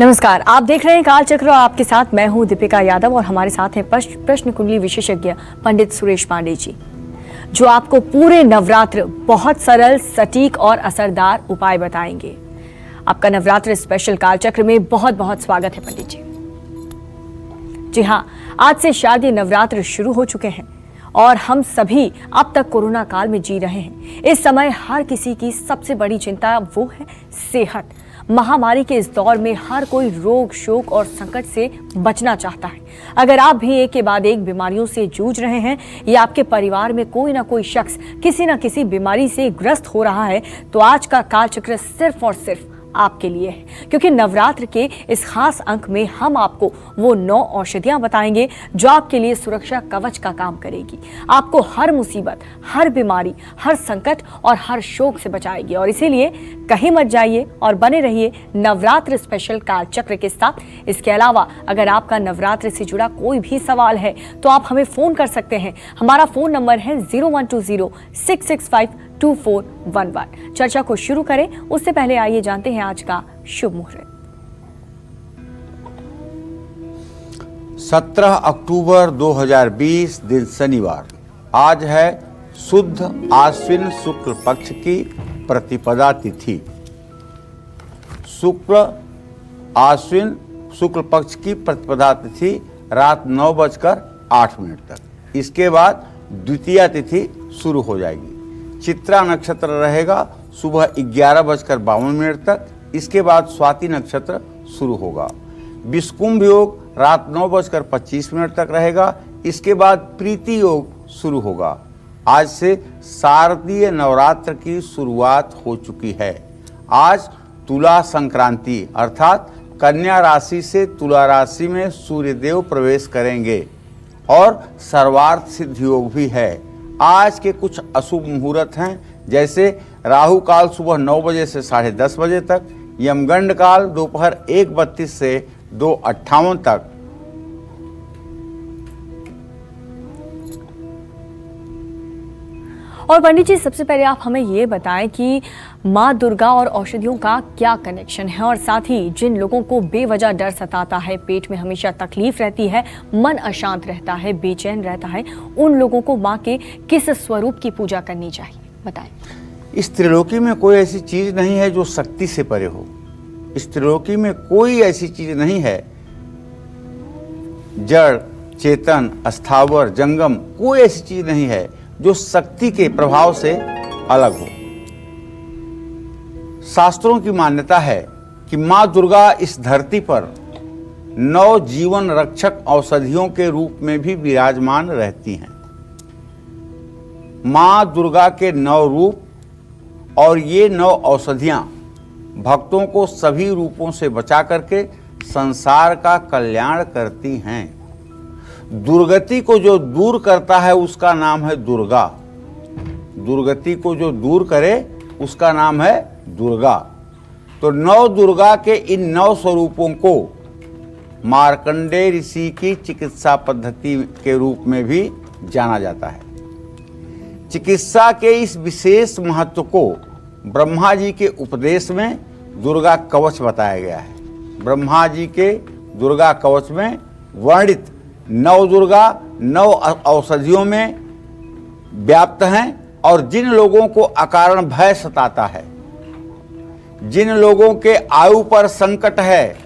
नमस्कार, आप देख रहे हैं काल चक्र और आपके साथ मैं हूं दीपिका यादव और हमारे साथ हैं प्रश्न कुंडली विशेषज्ञ पंडित सुरेश पांडे जी, जो आपको पूरे नवरात्र बहुत सरल, सटीक और असरदार उपाय बताएंगे। आपका नवरात्र स्पेशल काल चक्र में बहुत बहुत स्वागत है पंडित जी। जी हाँ, आज से शारदीय नवरात्र शुरू हो चुके हैं और हम सभी अब तक कोरोना काल में जी रहे हैं। इस समय हर किसी की सबसे बड़ी चिंता वो है सेहत। महामारी के इस दौर में हर कोई रोग, शोक और संकट से बचना चाहता है। अगर आप भी एक के बाद एक बीमारियों से जूझ रहे हैं या आपके परिवार में कोई ना कोई शख्स किसी न किसी बीमारी से ग्रस्त हो रहा है, तो आज का काल चक्र सिर्फ और सिर्फ आपके लिए है, क्योंकि नवरात्र के इस खास अंक में हम आपको वो 9 औषधियां बताएंगे जो आपके लिए सुरक्षा कवच का काम करेगी, आपको हर मुसीबत, हर बीमारी, हर संकट और हर शोक से बचाएगी। और इसीलिए कहीं मत जाइए और बने रहिए नवरात्र स्पेशल काल चक्र के साथ। इसके अलावा अगर आपका नवरात्र से जुड़ा कोई भी सवाल है तो आप हमें फोन कर सकते हैं। हमारा फोन नंबर है 0120-665-2411। चर्चा को शुरू करें उससे पहले आइए जानते हैं आज का शुभ मुहूर्त। 17 अक्टूबर 2020 दिन शनिवार। आज है शुद्ध आश्विन शुक्ल पक्ष की प्रतिपदा तिथि। शुक्ल आश्विन शुक्ल पक्ष की प्रतिपदा तिथि रात 9:08 तक। इसके बाद द्वितीया तिथि शुरू हो जाएगी। चित्रा नक्षत्र रहेगा सुबह 11:52 तक। इसके बाद स्वाति नक्षत्र शुरू होगा। विषकुंभ योग रात 9:25 तक रहेगा। इसके बाद प्रीति योग शुरू होगा। आज से शारदीय नवरात्र की शुरुआत हो चुकी है। आज तुला संक्रांति अर्थात कन्या राशि से तुला राशि में सूर्यदेव प्रवेश करेंगे और सर्वार्थ सिद्ध योग भी है। आज के कुछ अशुभ मुहूर्त हैं, जैसे राहु काल सुबह 9 बजे से 10:30 बजे तक, यमगंड काल दोपहर 1:32 से 2:58 तक, और पंडित जी, सबसे पहले आप हमें ये बताएं कि माँ दुर्गा और औषधियों का क्या कनेक्शन है, और साथ ही जिन लोगों को बेवजह डर सताता है, पेट में हमेशा तकलीफ रहती है, मन अशांत रहता है, बेचैन रहता है, उन लोगों को माँ के किस स्वरूप की पूजा करनी चाहिए, बताएं। इस त्रिलोकी में कोई ऐसी चीज नहीं है जो शक्ति से परे हो। इस त्रिलोकी में कोई ऐसी चीज नहीं है, जड़, चेतन, अस्थावर, जंगम, कोई ऐसी चीज नहीं है जो शक्ति के प्रभाव से अलग हो। शास्त्रों की मान्यता है कि मां दुर्गा इस धरती पर 9 जीवन रक्षक औषधियों के रूप में भी विराजमान रहती हैं। मां दुर्गा के 9 रूप और ये 9 औषधियां भक्तों को सभी रूपों से बचा करके संसार का कल्याण करती हैं। दुर्गति को जो दूर करता है उसका नाम है दुर्गा। दुर्गति को जो दूर करे उसका नाम है दुर्गा। तो 9 दुर्गा के इन 9 स्वरूपों को मार्कंडेय ऋषि की चिकित्सा पद्धति के रूप में भी जाना जाता है। चिकित्सा के इस विशेष महत्व को ब्रह्मा जी के उपदेश में दुर्गा कवच बताया गया है। ब्रह्मा जी के दुर्गा कवच में वर्णित 9 दुर्गा 9 औषधियों में व्याप्त हैं, और जिन लोगों को अकारण भय सताता है, जिन लोगों के आयु पर संकट है,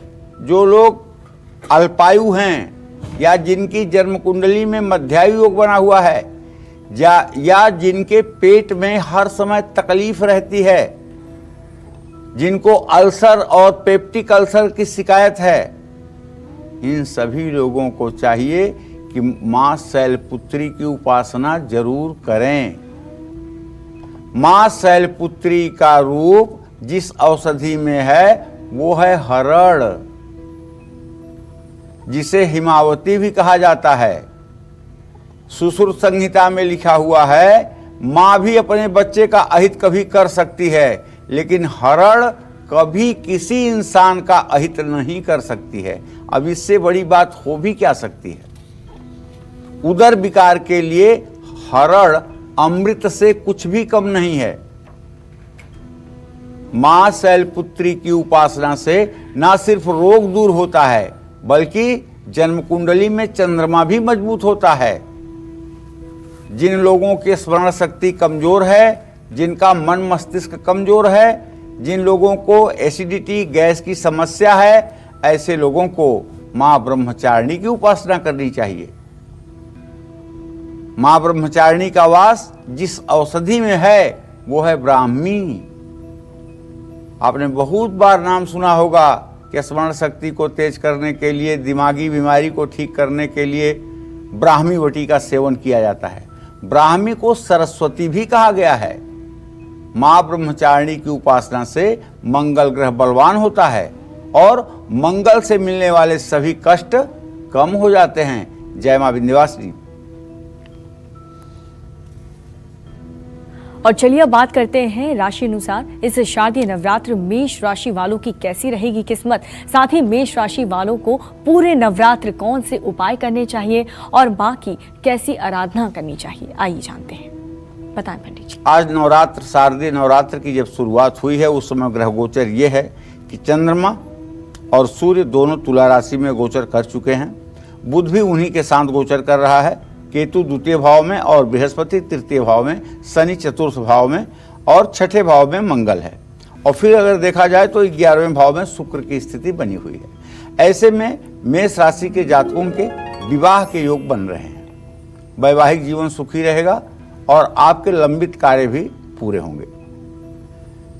जो लोग अल्पायु हैं या जिनकी जन्म कुंडली में मध्यायु योग बना हुआ है, या जिनके पेट में हर समय तकलीफ रहती है, जिनको अल्सर और पेप्टिक अल्सर की शिकायत है, इन सभी लोगों को चाहिए कि मां शैलपुत्री की उपासना जरूर करें। मां शैलपुत्री का रूप जिस औषधि में है वो है हरड़, जिसे हिमावती भी कहा जाता है। सुश्रुत संहिता में लिखा हुआ है, मां भी अपने बच्चे का अहित कभी कर सकती है, लेकिन हरड़ कभी किसी इंसान का अहित नहीं कर सकती है। अब इससे बड़ी बात हो भी क्या सकती है। उदर विकार के लिए हरड़ अमृत से कुछ भी कम नहीं है। मां शैलपुत्री की उपासना से न सिर्फ रोग दूर होता है बल्कि जन्म कुंडली में चंद्रमा भी मजबूत होता है। जिन लोगों की स्मरण शक्ति कमजोर है, जिनका मन मस्तिष्क कमजोर है, जिन लोगों को एसिडिटी गैस की समस्या है, ऐसे लोगों को मां ब्रह्मचारिणी की उपासना करनी चाहिए। मां ब्रह्मचारिणी का वास जिस औषधि में है वो है ब्राह्मी। आपने बहुत बार नाम सुना होगा कि स्मरण शक्ति को तेज करने के लिए, दिमागी बीमारी को ठीक करने के लिए ब्राह्मी वटी का सेवन किया जाता है। ब्राह्मी को सरस्वती भी कहा गया है। मां ब्रह्मचारिणी की उपासना से मंगल ग्रह बलवान होता है और मंगल से मिलने वाले सभी कष्ट कम हो जाते हैं। जय मां विंध्यवासिनी। और चलिए अब बात करते हैं राशि अनुसार इस शारदीय नवरात्र मेष राशि वालों की कैसी रहेगी किस्मत, साथ ही मेष राशि वालों को पूरे नवरात्र कौन से उपाय करने चाहिए और बाकी कैसी आराधना करनी चाहिए, आइए जानते हैं। बताएं पंडित जी। आज नवरात्र, शारदीय नवरात्र की जब शुरुआत हुई है उस समय ग्रह गोचर ये है कि चंद्रमा और सूर्य दोनों तुला राशि में गोचर कर चुके हैं। बुध भी उन्हीं के साथ गोचर कर रहा है, केतु द्वितीय भाव में और बृहस्पति तृतीय भाव में, शनि चतुर्थ भाव में और छठे भाव में मंगल है। और फिर अगर देखा जाए तो 11वें भाव में शुक्र की स्थिति बनी हुई है। ऐसे में मेष राशि के जातकों के विवाह के योग बन रहे हैं। वैवाहिक जीवन सुखी रहेगा और आपके लंबित कार्य भी पूरे होंगे।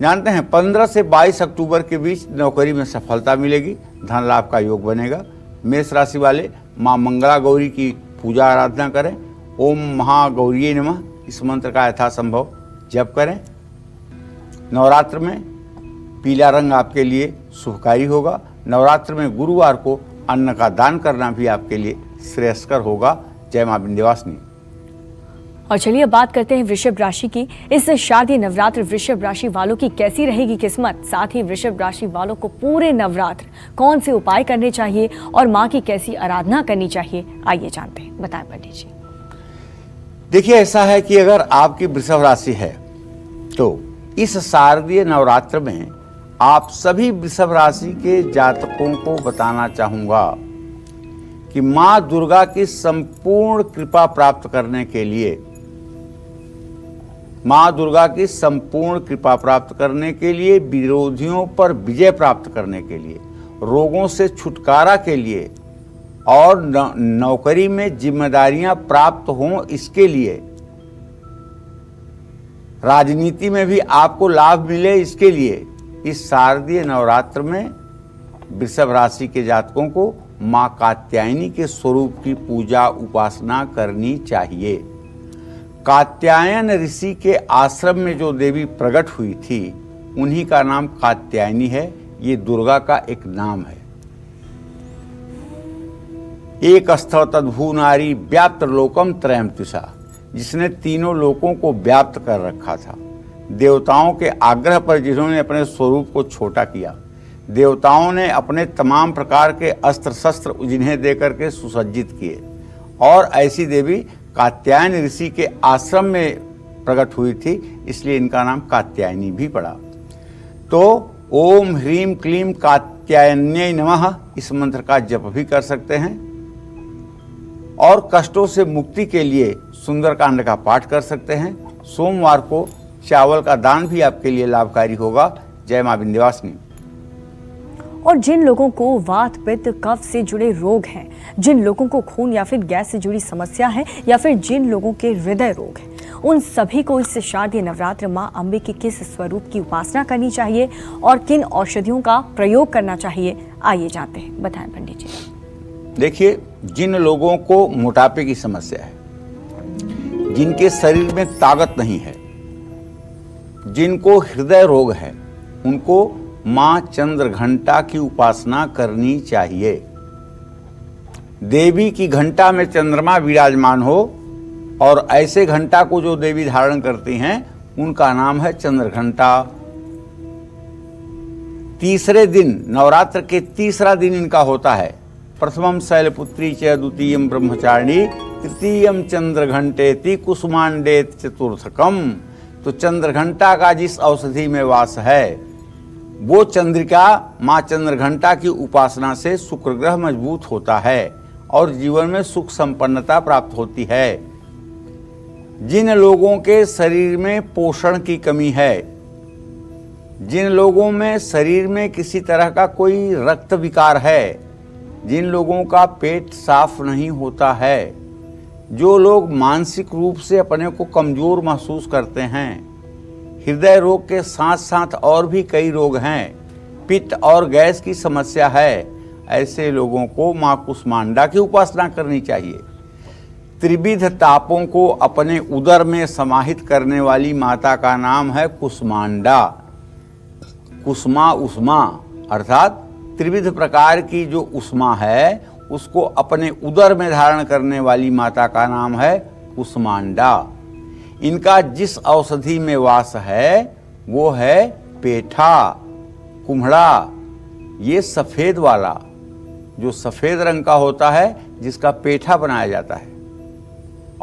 जानते हैं 15 से 22 अक्टूबर के बीच नौकरी में सफलता मिलेगी, धन लाभ का योग बनेगा। मेष राशि वाले मां मंगला गौरी की पूजा आराधना करें। ओम महागौरी नमः इस मंत्र का यथासंभव जप करें। नवरात्र में पीला रंग आपके लिए शुभकारी होगा। नवरात्र में गुरुवार को अन्न का दान करना भी आपके लिए श्रेयस्कर होगा। जय मां विंध्यवासिनी। और चलिए अब बात करते हैं वृषभ राशि की। इस शारदीय नवरात्र वृषभ राशि वालों की कैसी रहेगी किस्मत, साथ ही वृषभ राशि वालों को पूरे नवरात्र कौन से उपाय करने चाहिए और मां की कैसी आराधना करनी चाहिए, आइए जानते हैं। बताएं पंडित जी। देखिए, ऐसा है कि अगर आपकी वृषभ राशि है तो इस शारदीय नवरात्र में आप सभी वृषभ राशि के जातकों को बताना चाहूंगा कि मां दुर्गा की संपूर्ण कृपा प्राप्त करने के लिए, मां दुर्गा की संपूर्ण कृपा प्राप्त करने के लिए, विरोधियों पर विजय प्राप्त करने के लिए, रोगों से छुटकारा के लिए और नौकरी में जिम्मेदारियां प्राप्त हों इसके लिए, राजनीति में भी आपको लाभ मिले इसके लिए, इस शारदीय नवरात्र में वृषभ राशि के जातकों को मां कात्यायनी के स्वरूप की पूजा उपासना करनी चाहिए। कात्यायन ऋषि के आश्रम में जो देवी प्रकट हुई थी उन्हीं का नाम कात्यायनी है। ये दुर्गा का एक नाम है। एक स्थव तद्भू नारी व्याप्त लोकम त्रयम त्रिषा, जिसने तीनों लोकों को व्याप्त कर रखा था। देवताओं के आग्रह पर जिन्होंने अपने स्वरूप को छोटा किया, देवताओं ने अपने तमाम प्रकार के अस्त्र शस्त्र जिन्हें देकर के सुसज्जित किए, और ऐसी देवी कात्यायन ऋषि के आश्रम में प्रकट हुई थी, इसलिए इनका नाम कात्यायनी भी पड़ा। तो ओम ह्रीम क्लीम कात्यायन्यै नमः इस मंत्र का जप भी कर सकते हैं और कष्टों से मुक्ति के लिए सुंदरकांड का पाठ कर सकते हैं। सोमवार को चावल का दान भी आपके लिए लाभकारी होगा। जय मां विंध्यवासिनी। और जिन लोगों को वात पित्त कफ से जुड़े रोग हैं, जिन लोगों को खून या फिर गैस से जुड़ी समस्या है, या फिर जिन लोगों के हृदय रोग हैं, उन सभी को इस शारदीय नवरात्र मां अम्बे के किस स्वरूप की उपासना करनी चाहिए और किन औषधियों का प्रयोग करना चाहिए, आइए जानते हैं। बताएं पंडित जी। देखिए, जिन लोगों को मोटापे की समस्या है, जिनके शरीर में ताकत नहीं है, जिनको हृदय रोग है, उनको मां चंद्रघंटा की उपासना करनी चाहिए। देवी की घंटा में चंद्रमा विराजमान हो और ऐसे घंटा को जो देवी धारण करती हैं उनका नाम है चंद्रघंटा। तीसरे दिन, नवरात्र के तीसरा दिन इनका होता है। प्रथमम शैलपुत्री च द्वितीयम ब्रह्मचारिणी तृतीयम चंद्रघंटेति कुसुमांडेत चतुर्थकम। तो चंद्रघंटा का जिस औषधि में वास है वो चंद्रिका माँ चंद्रघंटा की उपासना से शुक्र ग्रह मजबूत होता है और जीवन में सुख संपन्नता प्राप्त होती है। जिन लोगों के शरीर में पोषण की कमी है, जिन लोगों में शरीर में किसी तरह का कोई रक्त विकार है, जिन लोगों का पेट साफ नहीं होता है, जो लोग मानसिक रूप से अपने को कमजोर महसूस करते हैं, हृदय रोग के साथ साथ और भी कई रोग हैं, पित्त और गैस की समस्या है, ऐसे लोगों को माँ कुष्मांडा की उपासना करनी चाहिए। त्रिविध तापों को अपने उदर में समाहित करने वाली माता का नाम है कुष्मांडा। कुष्मा उष्मा अर्थात त्रिविध प्रकार की जो उष्मा है उसको अपने उदर में धारण करने वाली माता का नाम है कुष्मांडा। इनका जिस औषधि में वास है वो है पेठा, कुम्हड़ा, ये सफ़ेद वाला जो सफ़ेद रंग का होता है, जिसका पेठा बनाया जाता है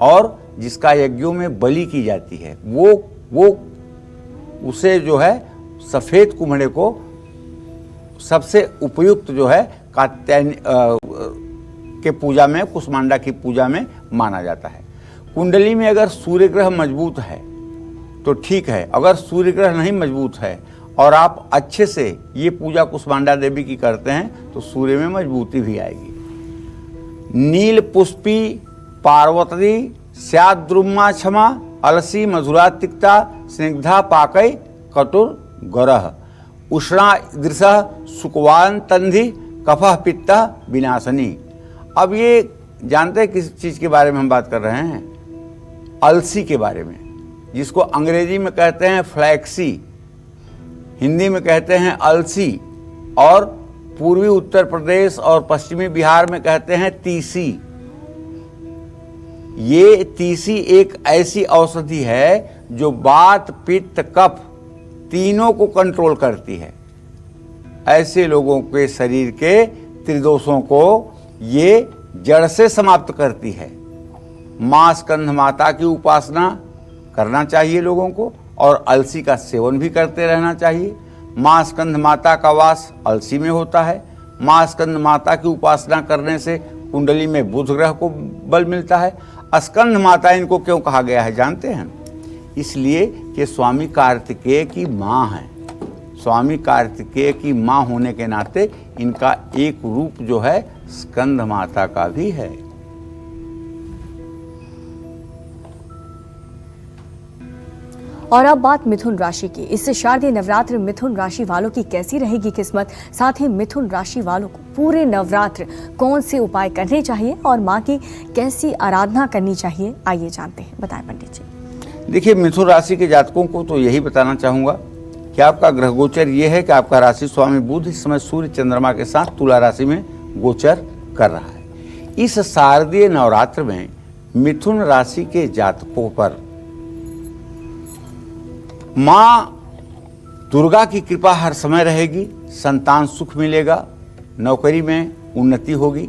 और जिसका यज्ञों में बलि की जाती है, वो उसे जो है सफ़ेद कुम्हड़े को सबसे उपयुक्त जो है कात्यायनी के पूजा में, कुष्मांडा की पूजा में माना जाता है। कुंडली में अगर सूर्य ग्रह मजबूत है तो ठीक है, अगर सूर्य ग्रह नहीं मजबूत है और आप अच्छे से ये पूजा कुष्मांडा देवी की करते हैं तो सूर्य में मजबूती भी आएगी। नील पुष्पी पार्वती स्याद्रुमा क्षमा अलसी मधुरा तिक्ता स्निग्धा पाकई कटुर गरह उष्णा दृश सुकवान तंधि कफह पित्ता विनाशनी। अब ये जानते हैं किस चीज़ के बारे में हम बात कर रहे हैं? अलसी के बारे में, जिसको अंग्रेजी में कहते हैं फ्लैक्सी, हिंदी में कहते हैं अलसी और पूर्वी उत्तर प्रदेश और पश्चिमी बिहार में कहते हैं तीसी। ये तीसी एक ऐसी औषधि है जो वात पित्त कफ तीनों को कंट्रोल करती है। ऐसे लोगों के शरीर के त्रिदोषों को ये जड़ से समाप्त करती है। माँ स्कंध माता की उपासना करना चाहिए लोगों को और अलसी का सेवन भी करते रहना चाहिए। माँ स्कंध माता का वास अलसी में होता है। माँ स्कंद माता की उपासना करने से कुंडली में बुध ग्रह को बल मिलता है। स्कंद माता इनको क्यों कहा गया है जानते हैं? इसलिए कि स्वामी कार्तिकेय की माँ है। स्वामी कार्तिकेय की माँ होने के नाते इनका एक रूप जो है स्कंद माता का भी है। और अब बात मिथुन राशि की। इस शारदीय नवरात्र मिथुन राशि वालों की कैसी रहेगी किस्मत, साथ ही मिथुन राशि वालों को पूरे नवरात्र कौन से उपाय करने चाहिए और माँ की कैसी आराधना करनी चाहिए, आइए जानते हैं। बताएं पंडित जी। देखिए, मिथुन राशि के जातकों को तो यही बताना चाहूँगा कि आपका ग्रह गोचर ये है कि आपका राशि स्वामी बुध इस समय सूर्य चंद्रमा के साथ तुला राशि में गोचर कर रहा है। इस शारदीय नवरात्र में मिथुन राशि के जातकों पर माँ दुर्गा की कृपा हर समय रहेगी। संतान सुख मिलेगा, नौकरी में उन्नति होगी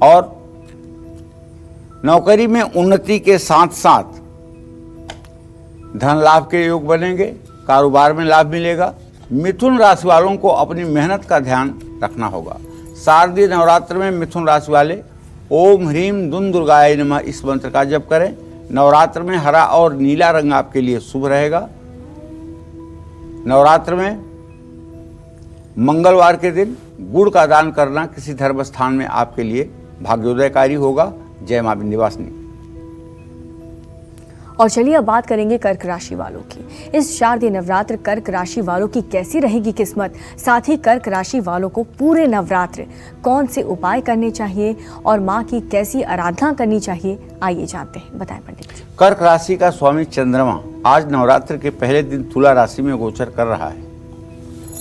और नौकरी में उन्नति के साथ साथ धन लाभ के योग बनेंगे, कारोबार में लाभ मिलेगा। मिथुन राशि वालों को अपनी मेहनत का ध्यान रखना होगा। शारदीय नवरात्र में मिथुन राशि वाले ओम ह्रीम दुम दुर्गाय नमः इस मंत्र का जप करें। नवरात्र में हरा और नीला रंग आपके लिए शुभ रहेगा। नवरात्र में मंगलवार के दिन गुड़ का दान करना किसी धर्म स्थान में आपके लिए भाग्योदयकारी होगा। जय मां विंध्यवासिनी। और चलिए अब बात करेंगे कर्क राशि वालों की। इस शारदीय नवरात्र कर्क राशि वालों की कैसी रहेगी किस्मत, साथ ही कर्क राशि वालों को पूरे नवरात्र कौन से उपाय करने चाहिए और माँ की कैसी आराधना करनी चाहिए, आइए जानते हैं। बताएं पंडित जी। कर्क राशि का स्वामी चंद्रमा आज नवरात्र के पहले दिन तुला राशि में गोचर कर रहा है,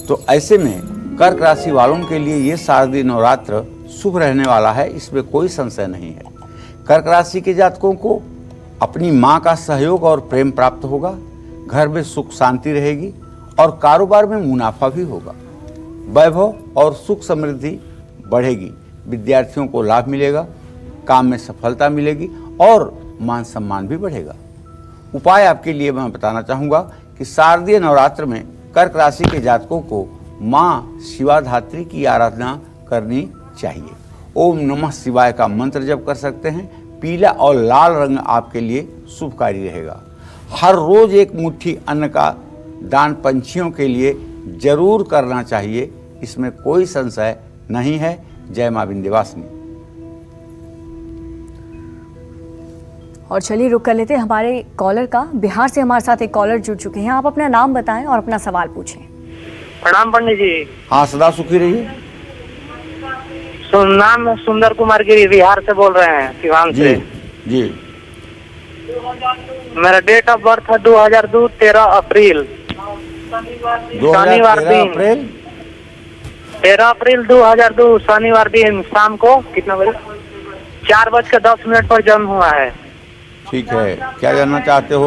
तो ऐसे में कर्क राशि वालों के लिए ये शारदीय नवरात्र शुभ रहने वाला है, इसमें कोई संशय नहीं है। कर्क राशि के जातकों को अपनी माँ का सहयोग और प्रेम प्राप्त होगा। घर में सुख शांति रहेगी और कारोबार में मुनाफा भी होगा। वैभव और सुख समृद्धि बढ़ेगी। विद्यार्थियों को लाभ मिलेगा, काम में सफलता मिलेगी और मान सम्मान भी बढ़ेगा। उपाय आपके लिए मैं बताना चाहूँगा कि शारदीय नवरात्र में कर्क राशि के जातकों को माँ शिवाधात्री की आराधना करनी चाहिए। ओम नमः शिवाय का मंत्र जप कर सकते हैं। पीला और लाल रंग आपके लिए शुभकारी रहेगा। हर रोज एक मुट्ठी अन्न का दान पंछियों के लिए जरूर करना चाहिए, इसमें कोई संशय नहीं है। जय मां विंध्यवासिनी। और चलिए रुक कर लेते हैं हमारे कॉलर का। बिहार से हमारे साथ एक कॉलर जुड़ चुके हैं। आप अपना नाम बताएं और अपना सवाल पूछें। प्रणाम पंडित जी। हाँ, सदा सुखी रहिए। नाम सुंदर कुमार गिरी, बिहार से बोल रहे हैं, सिवान से। जी। मेरा डेट ऑफ बर्थ है 2002 13 अप्रैल, शनिवार दिन। 13 अप्रैल 2002 शनिवार दिन शाम को कितना बजे? 4:10 पर जन्म हुआ है। ठीक है, क्या जानना चाहते हो?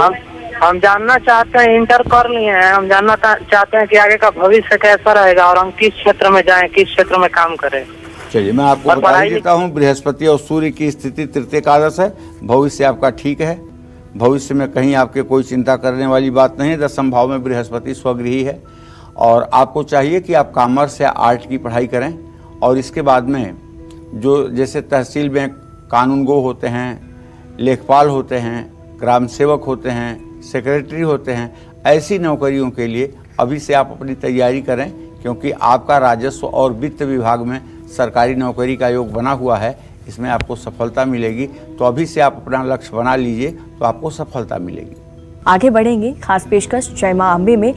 हम जानना चाहते हैं, इंटर कर लिए हैं, हम जानना चाहते हैं कि आगे का भविष्य कैसा रहेगा और हम किस क्षेत्र में जाएं, किस क्षेत्र में काम करें। चलिए, मैं आपको बता ही देता हूँ। बृहस्पति और सूर्य की स्थिति तृतीय एकादश है। भविष्य आपका ठीक है। भविष्य में कहीं आपके कोई चिंता करने वाली बात नहीं है। 10वें भाव में बृहस्पति स्वगृही है और आपको चाहिए कि आप कॉमर्स या आर्ट की पढ़ाई करें। और इसके बाद में जो जैसे तहसील में कानूनगो होते हैं, लेखपाल होते हैं, ग्राम सेवक होते हैं, सेक्रेटरी होते हैं, ऐसी नौकरियों के लिए अभी से आप अपनी तैयारी करें, क्योंकि आपका राजस्व और वित्त विभाग में सरकारी नौकरी का योग बना हुआ है। इसमें आपको सफलता मिलेगी। तो अभी से आप अपना लक्ष्य बना लीजिए तो आपको सफलता मिलेगी। आगे बढ़ेंगे। खास पेशकश जय मां अम्बे में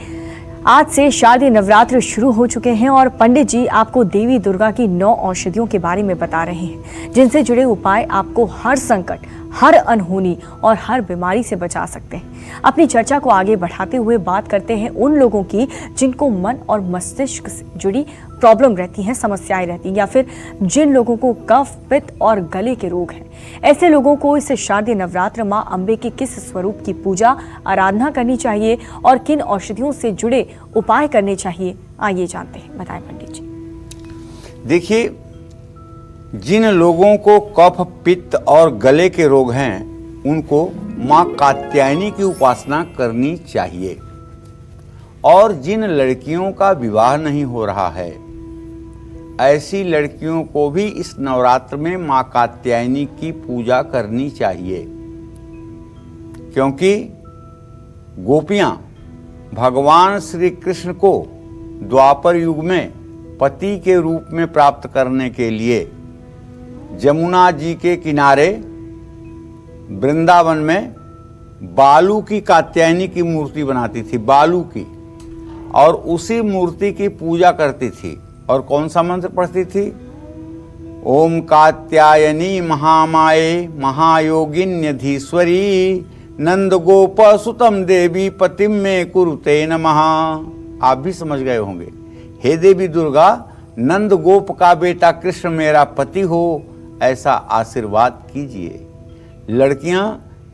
आज से शारदीय नवरात्र शुरू हो चुके हैं और पंडित जी आपको देवी दुर्गा की 9 औषधियों के बारे में बता रहे हैं, जिनसे जुड़े उपाय आपको हर संकट, हर अनहोनी और हर बीमारी से बचा सकते हैं। अपनी चर्चा को आगे बढ़ाते हुए बात करते हैं उन लोगों की जिनको मन और मस्तिष्क से जुड़ी प्रॉब्लम रहती हैं, समस्याएं रहती हैं, या फिर जिन लोगों को कफ, पित्त और गले के रोग हैं। ऐसे लोगों को इस शारदीय नवरात्र मां अम्बे के किस स्वरूप की पूजा आराधना करनी चाहिए और किन औषधियों से जुड़े उपाय करने चाहिए, आइए जानते हैं। बताएं पंडित जी। देखिए, जिन लोगों को कफ, पित्त और गले के रोग हैं, उनको मां कात्यायनी की उपासना करनी चाहिए। और जिन लड़कियों का विवाह नहीं हो रहा है, ऐसी लड़कियों को भी इस नवरात्र में मां कात्यायनी की पूजा करनी चाहिए, क्योंकि गोपियां भगवान श्री कृष्ण को द्वापर युग में पति के रूप में प्राप्त करने के लिए जमुना जी के किनारे वृंदावन में बालू की कात्यायनी की मूर्ति बनाती थी, बालू की, और उसी मूर्ति की पूजा करती थी। और कौन सा मंत्र पढ़ती थी? ओम कात्यायनी महामाये महायोगिन्यधीश्वरी नंद गोप सुतम देवी पतिम में कुरुते नमः। आप भी समझ गए होंगे। हे देवी दुर्गा, नंद गोप का बेटा कृष्ण मेरा पति हो, ऐसा आशीर्वाद कीजिए। लड़कियां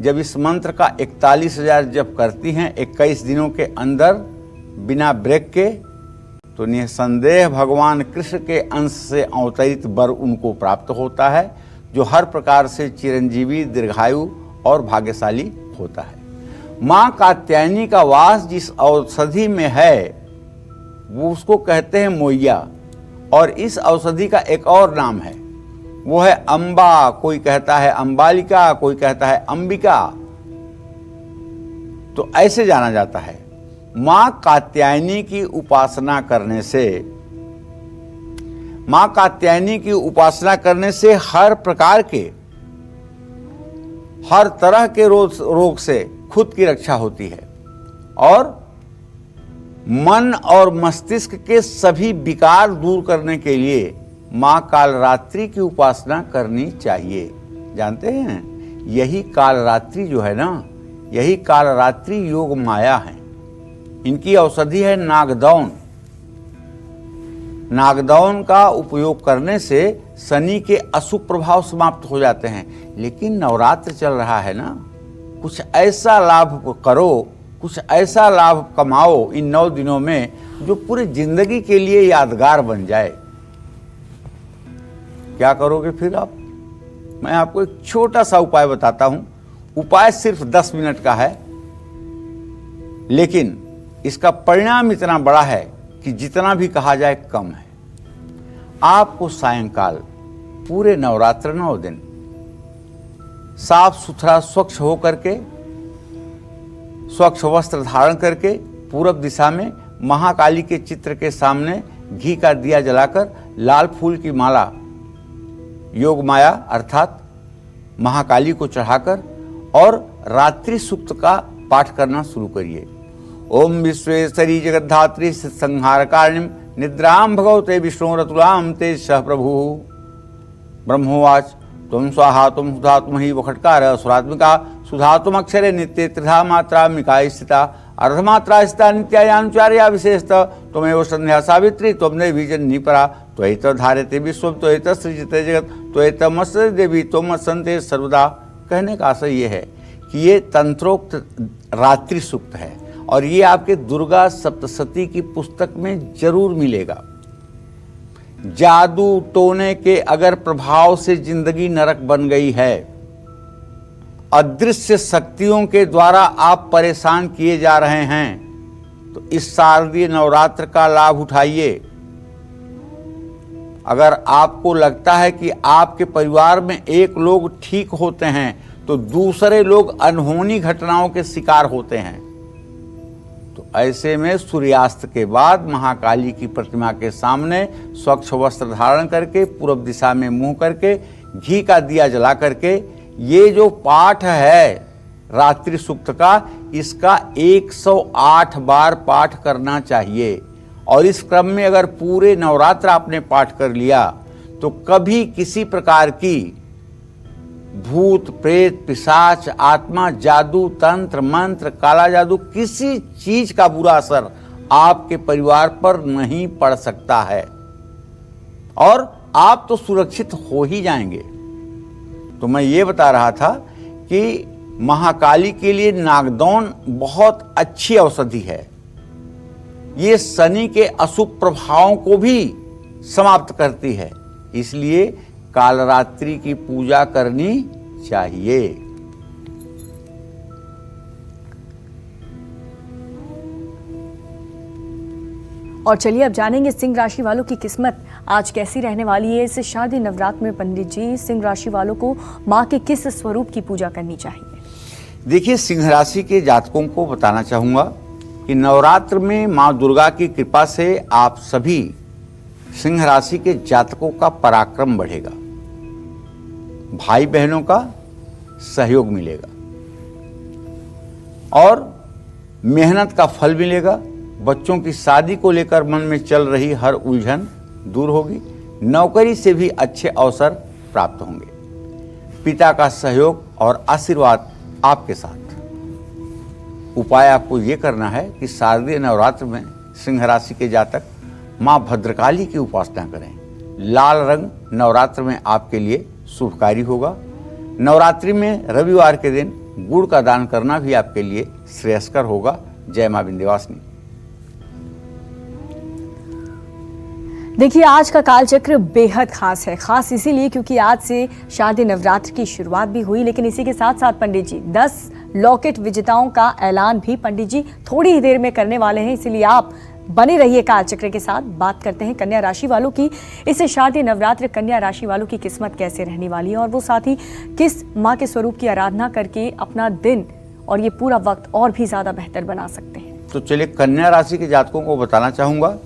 जब इस मंत्र का 41,000 जप करती हैं 21 दिनों के अंदर बिना ब्रेक के, तो निसंदेह भगवान कृष्ण के अंश से अवतरित वर उनको प्राप्त होता है, जो हर प्रकार से चिरंजीवी, दीर्घायु और भाग्यशाली होता है। मां कात्यायनी का वास जिस औषधि में है वो उसको कहते हैं मोइया, और इस औषधि का एक और नाम है, वो है अंबा। कोई कहता है अंबालिका, कोई कहता है अंबिका, तो ऐसे जाना जाता है। मां कात्यायनी की उपासना करने से, मां कात्यायनी की उपासना करने से हर प्रकार के, हर तरह के रोग से खुद की रक्षा होती है और मन और मस्तिष्क के सभी विकार दूर करने के लिए मां कालरात्रि की उपासना करनी चाहिए। जानते हैं, यही कालरात्रि जो है ना, यही कालरात्रि योग माया है। इनकी औषधि है नागदौन। नागदौन का उपयोग करने से शनि के अशुभ प्रभाव समाप्त हो जाते हैं। लेकिन नवरात्र चल रहा है ना, कुछ ऐसा लाभ करो, कुछ ऐसा लाभ कमाओ इन 9 दिनों में जो पूरी जिंदगी के लिए यादगार बन जाए। क्या करोगे फिर आप? मैं आपको एक छोटा सा उपाय बताता हूं। उपाय सिर्फ 10 मिनट का है, लेकिन इसका परिणाम इतना बड़ा है कि जितना भी कहा जाए कम है। आपको सायंकाल पूरे नवरात्र 9 दिन साफ सुथरा स्वच्छ हो करके, स्वच्छ वस्त्र धारण करके पूरब दिशा में महाकाली के चित्र के सामने घी का दिया जलाकर लाल फूल की माला योग माया अर्थात महाकाली को चढ़ाकर और रात्रि सूक्त का पाठ करना शुरू करिए। ओम विश्वेश्वरी जगद्धात्री संहारकारिणीं निद्रां भगवते विष्णुरतुलां ते सह प्रभु ब्रह्मोवाच त्वं स्वाहा त्वं सुधा त्वमहि वखट्कार असुरात्मिका सुधा त्वमक्षरे नित्ये त्रिधा मात्रा मिकाय स्थिता अर्धमात्रा स्थिता नित्यायानुचार्या विशेषतः त्वमेव संध्या सावित्री त्वं देवी जननी परा त्वयित धार्यते विश्वं त्वयित सृजते जगत त्वयित मत्स्य देवी त्वं मत्सन्ते सर्वदा। कहने का आशय ये है कि ये तंत्रोक्त रात्रि सूक्त है और ये आपके दुर्गा सप्तशती की पुस्तक में जरूर मिलेगा। जादू टोने के अगर प्रभाव से जिंदगी नरक बन गई है, अदृश्य शक्तियों के द्वारा आप परेशान किए जा रहे हैं, तो इस शारदीय नवरात्र का लाभ उठाइए। अगर आपको लगता है कि आपके परिवार में एक लोग ठीक होते हैं तो दूसरे लोग अनहोनी घटनाओं के शिकार होते हैं, तो ऐसे में सूर्यास्त के बाद महाकाली की प्रतिमा के सामने स्वच्छ वस्त्र धारण करके पूर्व दिशा में मुंह करके घी का दिया जला करके ये जो पाठ है रात्रि सूक्त का, इसका 108 बार पाठ करना चाहिए। और इस क्रम में अगर पूरे नवरात्र आपने पाठ कर लिया तो कभी किसी प्रकार की भूत प्रेत पिशाच आत्मा जादू तंत्र मंत्र काला जादू किसी चीज का बुरा असर आपके परिवार पर नहीं पड़ सकता है और आप तो सुरक्षित हो ही जाएंगे। तो मैं ये बता रहा था कि महाकाली के लिए नागदौन बहुत अच्छी औषधि है। ये शनि के अशुभ प्रभावों को भी समाप्त करती है, इसलिए कालरात्रि की पूजा करनी चाहिए। और चलिए अब जानेंगे सिंह राशि वालों की किस्मत आज कैसी रहने वाली है। इस शारदीय नवरात्र में पंडित जी सिंह राशि वालों को माँ के किस स्वरूप की पूजा करनी चाहिए? देखिए, सिंह राशि के जातकों को बताना चाहूंगा कि नवरात्र में माँ दुर्गा की कृपा से आप सभी सिंह राशि के जातकों का पराक्रम बढ़ेगा, भाई बहनों का सहयोग मिलेगा और मेहनत का फल मिलेगा। बच्चों की शादी को लेकर मन में चल रही हर उलझन दूर होगी। नौकरी से भी अच्छे अवसर प्राप्त होंगे। पिता का सहयोग और आशीर्वाद आपके साथ। उपाय आपको ये करना है कि शारदीय नवरात्र में सिंह राशि के जातक माँ भद्रकाली की उपासना करें। लाल रंग नवरात्र में आपके लिए शुभकारी होगा। नवरात्रि में रविवार के दिन गुड़ का दान करना भी आपके लिए श्रेयस्कर होगा। जय मां विंध्यवासिनी। देखिए, आज का कालचक्र बेहद खास है। खास इसीलिए क्योंकि आज से शारदीय नवरात्र की शुरुआत भी हुई, लेकिन इसी के साथ साथ पंडित जी 10 लॉकेट विजेताओं का ऐलान भी पंडित जी थोड़ी ही देर में करने वाले हैं। इसीलिए आप बने रहिए कालचक्र के साथ। बात करते हैं कन्या राशि वालों की। इस शारदीय नवरात्र कन्या राशि वालों की किस्मत कैसे रहने वाली है और वो साथ ही किस माँ के स्वरूप की आराधना करके अपना दिन और ये पूरा वक्त और भी ज्यादा बेहतर बना सकते हैं। तो चलिए, कन्या राशि के जातकों को बताना चाहूंगा।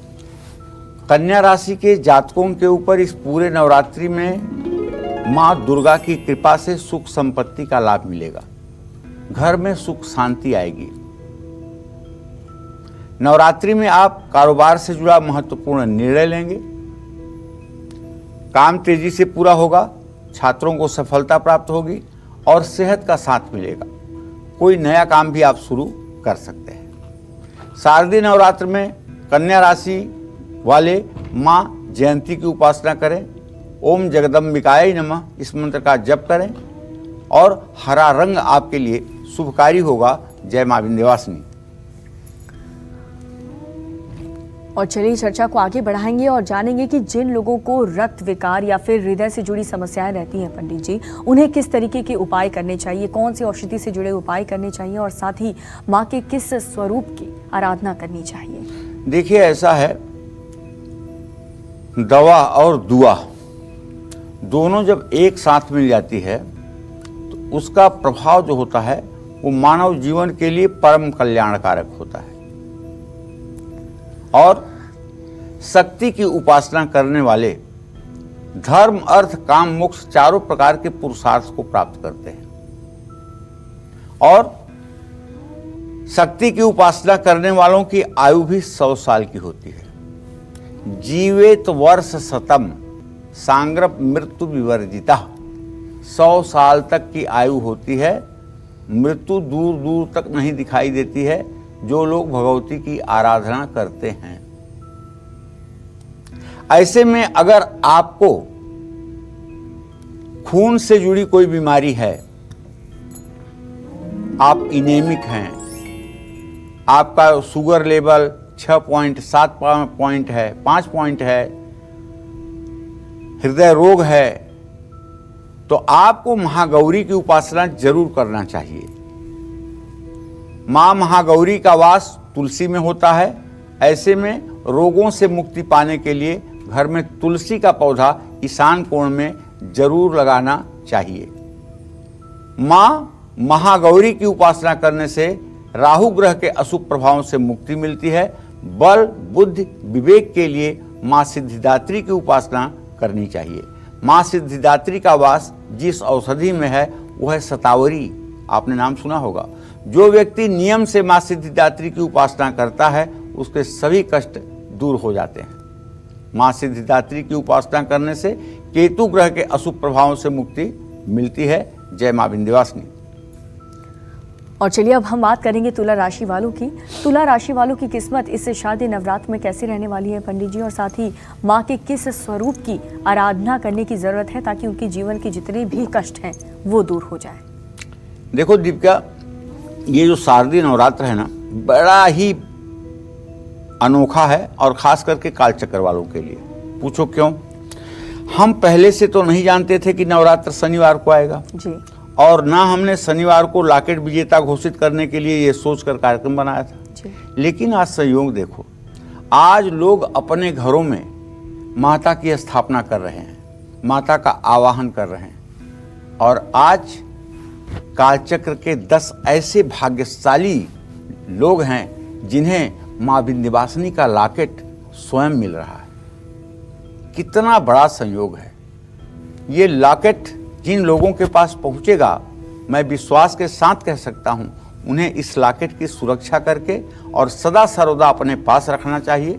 कन्या राशि के जातकों के ऊपर इस पूरे नवरात्रि में माँ दुर्गा की कृपा से सुख संपत्ति का लाभ मिलेगा। घर में सुख शांति आएगी। नवरात्रि में आप कारोबार से जुड़ा महत्वपूर्ण निर्णय लेंगे। काम तेजी से पूरा होगा। छात्रों को सफलता प्राप्त होगी और सेहत का साथ मिलेगा। कोई नया काम भी आप शुरू कर सकते हैं। शारदीय नवरात्र में कन्या राशि वाले माँ जयंती की उपासना करें। ओम जगदम्बिकाय नमः इस मंत्र का जप करें और हरा रंग आपके लिए शुभकारी होगा। जय मां विंध्यवासिनी। और चलिए चर्चा को आगे बढ़ाएंगे और जानेंगे कि जिन लोगों को रक्त विकार या फिर हृदय से जुड़ी समस्याएं रहती हैं पंडित जी, उन्हें किस तरीके के उपाय करने चाहिए, कौन सी औषधि से जुड़े उपाय करने चाहिए और साथ ही माँ के किस स्वरूप की आराधना करनी चाहिए। देखिए, ऐसा है, दवा और दुआ दोनों जब एक साथ मिल जाती है तो उसका प्रभाव जो होता है वो मानव जीवन के लिए परम कल्याणकारक होता है। और शक्ति की उपासना करने वाले धर्म, अर्थ, काम, मोक्ष चारों प्रकार के पुरुषार्थ को प्राप्त करते हैं। और शक्ति की उपासना करने वालों की आयु भी 100 साल की होती है। जीवेत वर्ष शतम सांग्रप मृत्यु विवर्जिता। 100 साल तक की आयु होती है। मृत्यु दूर दूर तक नहीं दिखाई देती है जो लोग भगवती की आराधना करते हैं। ऐसे में अगर आपको खून से जुड़ी कोई बीमारी है, आप इनेमिक हैं, आपका शुगर लेवल 6.7 पॉइंट है, 5 पॉइंट है, हृदय रोग है, तो आपको महागौरी की उपासना जरूर करना चाहिए। मां महागौरी का वास तुलसी में होता है। ऐसे में रोगों से मुक्ति पाने के लिए घर में तुलसी का पौधा ईशान कोण में जरूर लगाना चाहिए। मां महागौरी की उपासना करने से राहु ग्रह के अशुभ प्रभावों से मुक्ति मिलती है। बल, बुद्धि, विवेक के लिए मां सिद्धिदात्री की उपासना करनी चाहिए। मां सिद्धिदात्री का वास जिस औषधि में है वह है शतावरी। आपने नाम सुना होगा। जो व्यक्ति नियम से मां सिद्धिदात्री की उपासना करता है उसके सभी कष्ट दूर हो जाते हैं। मां सिद्धिदात्री की उपासना करने से केतु ग्रह के अशुभ प्रभावों से मुक्ति मिलती है। जय मां विंध्यवासिनी। और चलिए अब हम बात करेंगे तुला राशि वालों की। तुला राशि वालों की किस्मत इस शारदीय नवरात्र में कैसी रहने वाली है पंडित जी, और साथ ही माँ के किस स्वरूप की आराधना करने की जरूरत है ताकि उनके जीवन के जितने भी कष्ट हैं वो दूर हो जाए। देखो दीपिका, ये जो शारदीय नवरात्र है ना, बड़ा ही अनोखा है और खास करके कालचक्र वालों के लिए। पूछो क्यों? हम पहले से तो नहीं जानते थे कि नवरात्र शनिवार को आएगा जी, और ना हमने शनिवार को लॉकेट विजेता घोषित करने के लिए ये सोचकर कार्यक्रम बनाया था जी। लेकिन आज संयोग देखो, आज लोग अपने घरों में माता की स्थापना कर रहे हैं, माता का आवाहन कर रहे हैं। और आज कालचक्र के 10 ऐसे भाग्यशाली लोग हैं जिन्हें मां विंध्यवासिनी का लॉकेट स्वयं मिल रहा है। कितना बड़ा संयोग है। ये लॉकेट जिन लोगों के पास पहुंचेगा, मैं विश्वास के साथ कह सकता हूं, उन्हें इस लॉकेट की सुरक्षा करके और सदा सर्वदा अपने पास रखना चाहिए।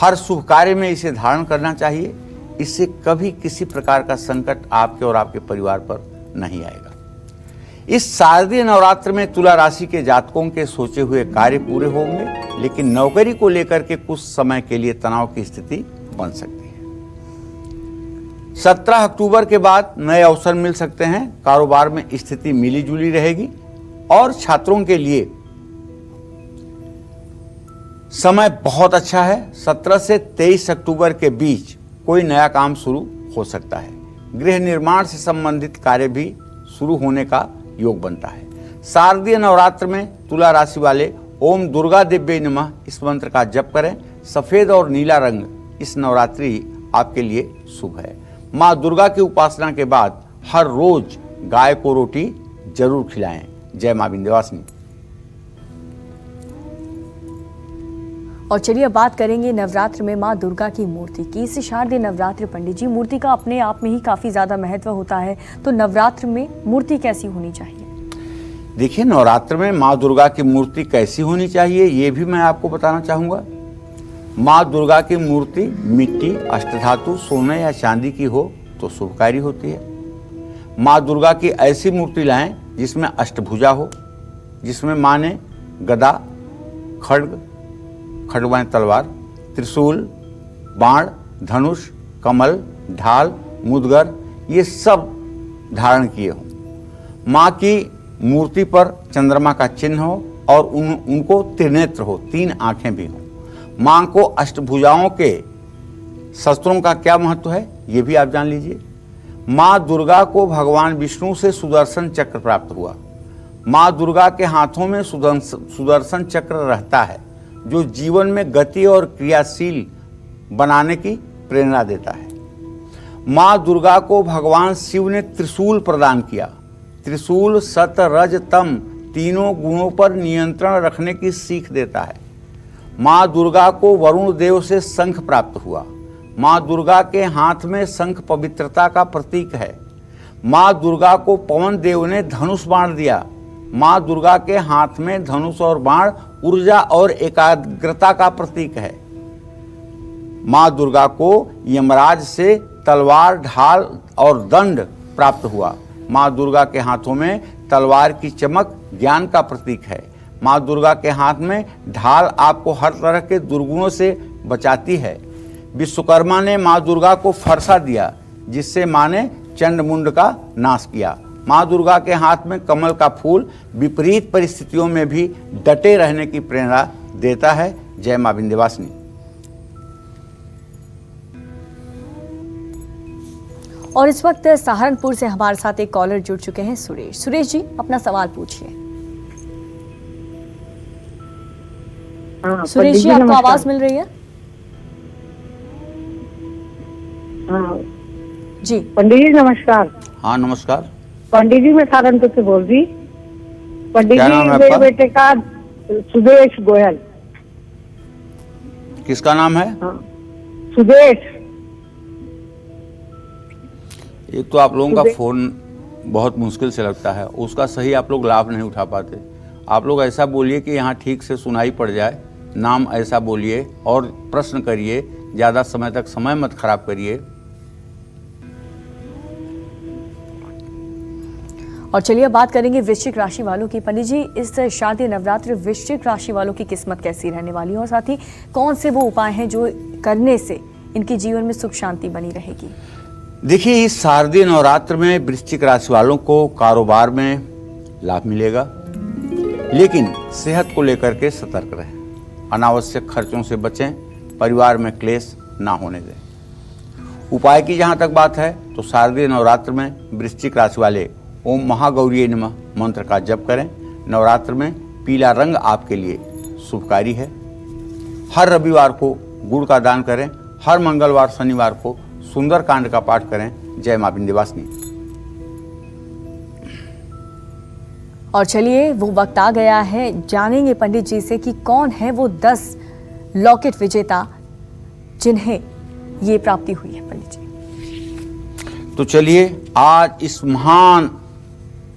हर शुभ कार्य में इसे धारण करना चाहिए। इससे कभी किसी प्रकार का संकट आपके और आपके परिवार पर नहीं आएगा। इस शारदीय नवरात्र में तुला राशि के जातकों के सोचे हुए कार्य पूरे होंगे, लेकिन नौकरी को लेकर के कुछ समय के लिए तनाव की स्थिति बन सकती है। 17 अक्टूबर के बाद नए अवसर मिल सकते हैं। कारोबार में स्थिति मिली जुली रहेगी और छात्रों के लिए समय बहुत अच्छा है। 17 से 23 अक्टूबर के बीच कोई नया काम शुरू हो सकता है। गृह निर्माण से संबंधित कार्य भी शुरू होने का योग बनता है। शारदीय नवरात्र में तुला राशि वाले ओम दुर्गा देव्यै नमः इस मंत्र का जप करें। सफेद और नीला रंग इस नवरात्रि आपके लिए शुभ है। माँ दुर्गा की उपासना के बाद हर रोज गाय को रोटी जरूर खिलाएं। जय मां विंध्यवासिनी। और चलिए अब बात करेंगे नवरात्र में माँ दुर्गा की मूर्ति की। इस शारदीय नवरात्र पंडित जी, मूर्ति का अपने आप में ही काफी ज्यादा महत्व होता है, तो नवरात्र में मूर्ति कैसी होनी चाहिए? देखिए, नवरात्र में माँ दुर्गा की मूर्ति कैसी होनी चाहिए ये भी मैं आपको बताना चाहूँगा। माँ दुर्गा की मूर्ति मिट्टी, अष्टधातु, सोने या चांदी की हो तो शुभकारी होती है। माँ दुर्गा की ऐसी मूर्ति लाएं जिसमें अष्टभुजा हो, जिसमें माँ ने गदा, खड्ग, खड्ग तलवार, त्रिशूल, बाण, धनुष, कमल, ढाल, मुदगर ये सब धारण किए हों। माँ की मूर्ति पर चंद्रमा का चिन्ह हो और उनको त्रिनेत्र हो, 3 आंखें भी हों। मां को अष्टभुजाओं के शस्त्रों का क्या महत्व है ये भी आप जान लीजिए। मां दुर्गा को भगवान विष्णु से सुदर्शन चक्र प्राप्त हुआ। मां दुर्गा के हाथों में सुदर्शन चक्र रहता है जो जीवन में गति और क्रियाशील बनाने की प्रेरणा देता है। मां दुर्गा को भगवान शिव ने त्रिशूल प्रदान किया। त्रिशूल सत रज तम तीनों गुणों पर नियंत्रण रखने की सीख देता है। मां दुर्गा को वरुण देव से शंख प्राप्त हुआ। मां दुर्गा के हाथ में शंख पवित्रता का प्रतीक है। मां दुर्गा को पवन देव ने धनुष बाण दिया। मां दुर्गा के हाथ में धनुष और बाण ऊर्जा और एकाग्रता का प्रतीक है। मां दुर्गा को यमराज से तलवार, ढाल और दंड प्राप्त हुआ। मां दुर्गा के हाथों में तलवार की चमक ज्ञान का प्रतीक है। मां दुर्गा के हाथ में ढाल आपको हर तरह के दुर्गुणों से बचाती है। विश्वकर्मा ने मां दुर्गा को फरसा दिया जिससे मां ने चंडमुंड का नाश किया। मां दुर्गा के हाथ में कमल का फूल विपरीत परिस्थितियों में भी डटे रहने की प्रेरणा देता है। जय मां विंध्यवासिनी। और इस वक्त सहारनपुर से हमारे साथ एक कॉलर जुड़ चुके हैं, सुरेश। सुरेश जी, अपना सवाल पूछिए। सुरेश जी, आपको आवाज मिल रही है? जी पंडित जी नमस्कार। हाँ नमस्कार। पंडित जी मैं सहारनपुर से बोल रही। पंडित क्या जी नाम है मेरे आपका? बेटे का सुदेश गोयल। किसका नाम है? हाँ, सुदेश। एक तो आप लोगों का फोन बहुत मुश्किल से लगता है, उसका सही आप लोग लाभ नहीं उठा पाते। आप लोग ऐसा बोलिए कि यहाँ ठीक से सुनाई पड़ जाए। नाम ऐसा बोलिए और प्रश्न करिए, ज़्यादा समय तक समय मत खराब करिए। और चलिए अब बात करेंगे वृश्चिक राशि वालों की। पंडित जी, इस शारदीय नवरात्र वृश्चिक राशि वालों की किस्मत कैसी रहने वाली है और साथ ही कौन से वो उपाय हैं जो करने से इनके जीवन में सुख शांति बनी रहेगी? देखिए, इस शारदीय नवरात्र में वृश्चिक राशि वालों को कारोबार में लाभ मिलेगा, लेकिन सेहत को लेकर के सतर्क रहें। अनावश्यक खर्चों से बचें, परिवार में क्लेश ना होने दें। उपाय की जहाँ तक बात है तो शारदीय नवरात्र में वृश्चिक राशि वाले ओम महागौरी नमः मंत्र का जप करें। नवरात्र में पीला रंग आपके लिए शुभकारी है। हर रविवार को गुड़ का दान करें। हर मंगलवार शनिवार को सुंदर कांड का पाठ करें। जय मां विंध्यवासिनी। और चलिए वो वक्त आ गया है, जानेंगे पंडित जी से कि कौन है वो 10 लॉकेट विजेता जिन्हें ये प्राप्ति हुई है। पंडित जी, तो चलिए, आज इस महान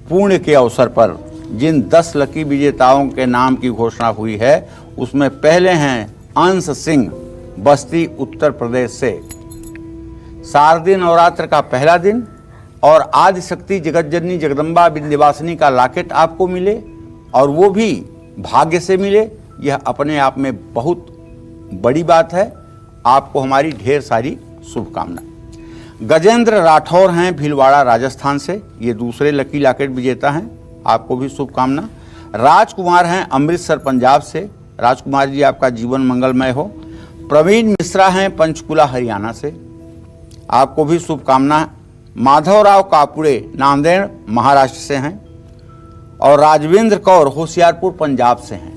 पुण्य के अवसर पर जिन 10 लकी विजेताओं के नाम की घोषणा हुई है उसमें पहले हैं अंश सिंह, बस्ती उत्तर प्रदेश से। शारदीय नवरात्र का पहला दिन और आदि शक्ति जगतजननी जगदम्बा विंध्यवासिनी का लॉकेट आपको मिले और वो भी भाग्य से मिले, यह अपने आप में बहुत बड़ी बात है। आपको हमारी ढेर सारी शुभकामनाएं। गजेंद्र राठौर हैं भीलवाड़ा राजस्थान से, ये दूसरे लकी लॉकेट विजेता हैं, आपको भी शुभकामना। राजकुमार हैं अमृतसर पंजाब से, राजकुमार जी आपका जीवन मंगलमय हो। प्रवीण मिश्रा हैं पंचकुला हरियाणा से, आपको भी शुभकामना। माधवराव कापुड़े नांदेड़ महाराष्ट्र से हैं और राजवेंद्र कौर होशियारपुर पंजाब से हैं,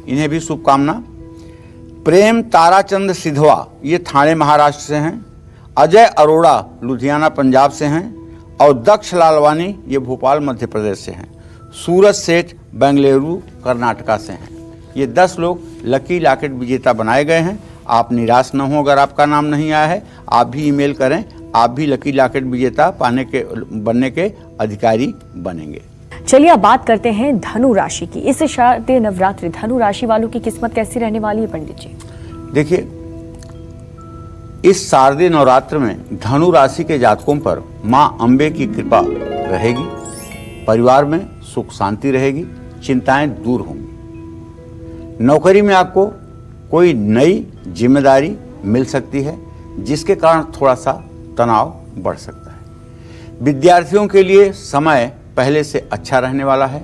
इन्हें भी शुभकामना। प्रेम ताराचंद सिधवा ये थाने महाराष्ट्र से हैं। अजय अरोड़ा लुधियाना पंजाब से हैं और दक्ष लालवानी ये भोपाल मध्य प्रदेश से हैं। सूरज सेठ बेंगलुरु कर्नाटका से हैं। ये 10 लोग लकी लॉकेट विजेता बनाए गए हैं। आप निराश न हो अगर आपका नाम नहीं आया है, आप भी ईमेल करें, आप भी लकी लॉकेट विजेता बनने के अधिकारी बनेंगे। चलिए अब बात करते हैं धनु राशि की। इस शारदीय नवरात्रि धनु राशि वालों की किस्मत कैसी रहने वाली है पंडित जी? देखिए, इस शारदीय नवरात्र में धनु राशि के जातकों पर मां अंबे की कृपा रहेगी। परिवार में सुख शांति रहेगी, चिंताएं दूर होंगी। नौकरी में आपको कोई नई जिम्मेदारी मिल सकती है जिसके कारण थोड़ा सा तनाव बढ़ सकता है। विद्यार्थियों के लिए समय पहले से अच्छा रहने वाला है।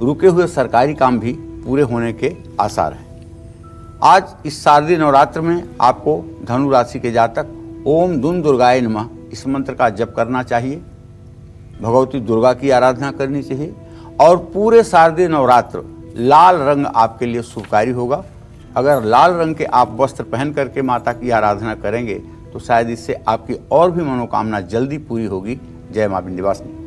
रुके हुए सरकारी काम भी पूरे होने के आसार हैं। आज इस शारदीय नवरात्र में आपको धनु राशि के जातक ओम दुम दुर्गाय नमः इस मंत्र का जप करना चाहिए, भगवती दुर्गा की आराधना करनी चाहिए और पूरे शारदीय नवरात्र लाल रंग आपके लिए शुभकारी होगा। अगर लाल रंग के आप वस्त्र पहन करके माता की आराधना करेंगे तो शायद इससे आपकी और भी मनोकामना जल्दी पूरी होगी। जय मां विंध्यवासिनी।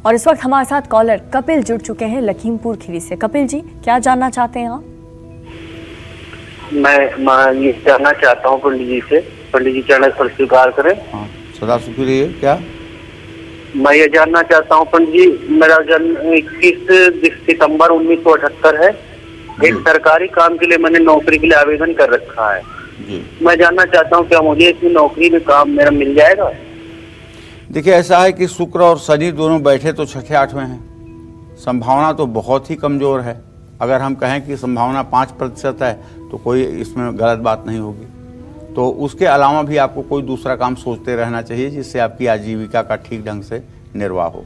और इस वक्त हमारे साथ कॉलर कपिल जुड़ चुके हैं लखीमपुर खीरी से। कपिल जी, क्या जानना चाहते हैं आप? मैं ये जानना चाहता हूँ पंडित जी से, पंडित जी चरण पर स्वीकार करें। हाँ, सदा सुखी रहिए। क्या मैं ये जानना चाहता हूँ पंडित जी, मेरा जन्म 21 सितंबर 1978 है। एक सरकारी काम के लिए मैंने नौकरी के लिए आवेदन कर रखा है जी। मैं जानना चाहता हूँ क्या मुझे इसमें नौकरी में काम मेरा मिल जाएगा? देखिए, ऐसा है कि शुक्र और शनि दोनों बैठे तो छठे आठवें हैं, संभावना तो बहुत ही कमज़ोर है। अगर हम कहें कि संभावना 5% है तो कोई इसमें गलत बात नहीं होगी। तो उसके अलावा भी आपको कोई दूसरा काम सोचते रहना चाहिए जिससे आपकी आजीविका का ठीक ढंग से निर्वाह हो।